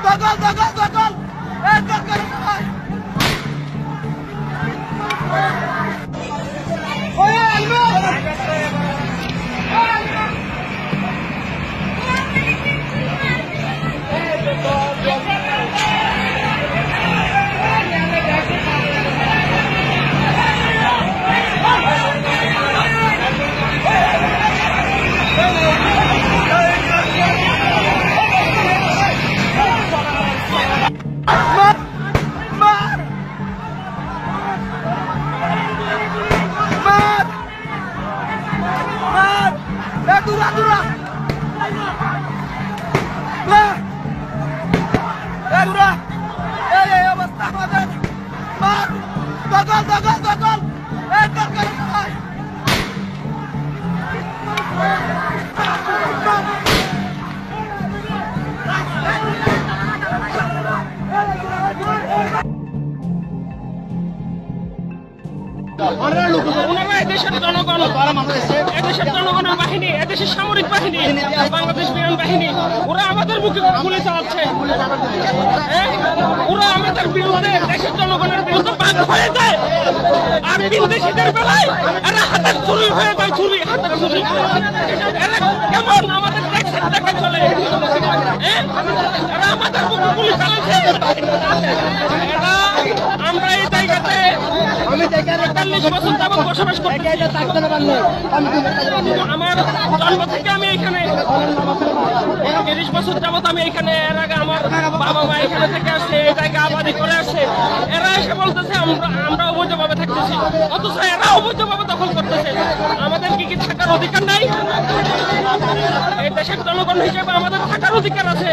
দখল দখল দখল এই দখল ওই আলমা dura dura dura অবস্থা আমাদের মার দখল দখল দখল এই দখল ওনারা এদেশের জনগণ, এদেশের জনগণের বাহিনী, এদেশের সামরিক বাহিনী, বাংলাদেশ বিমান বাহিনী, ওরা আমাদের মুখে গুলি চালাচ্ছে। ওরা আমাদের বিরুদ্ধে, দেশের জনগণের বিরুদ্ধে বাধ্য হয়ে যায়। আর বিদেশিদের বেলায় এরা হাতের ছুরি হয়ে যায়, ছুরি হাতের ছুরি। এরা কেমন আমাদের ট্যাক্সের টাকা চলে, এরা আমাদের মুখে গুলি চালাচ্ছে। আমরা এই জায়গাতে ৪৫ বছর যাবত বসবাস করতে, আমার জন্ম থেকে আমি এখানে ৩০ বছর যাবত আমি এখানে। এর আগে আমার বাবা মা এখানে থেকে আসছে, এই জায়গা আবাদি করে আসছে। এরা এসে বলতেছে আমরা অবৈধভাবে থাকতেছি, অথচ এরা অবৈধভাবে দখল করতেছে। আমাদের কি থাকার অধিকার নাই? এই দেশের জনগণ হিসেবে আমাদের থাকার অধিকার আছে,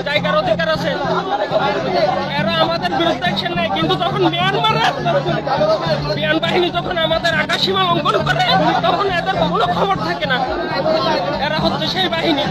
জায়গার অধিকার আছে। এরা আমাদের বিরুদ্ধে অ্যাকশন নেয়, কিন্তু যখন মিয়ানমারের বিমান বাহিনী যখন আমাদের আকাশসীমা লঙ্ঘন করে, তখন এদের কোনো খবর থাকে না। এরা হচ্ছে সেই বাহিনী।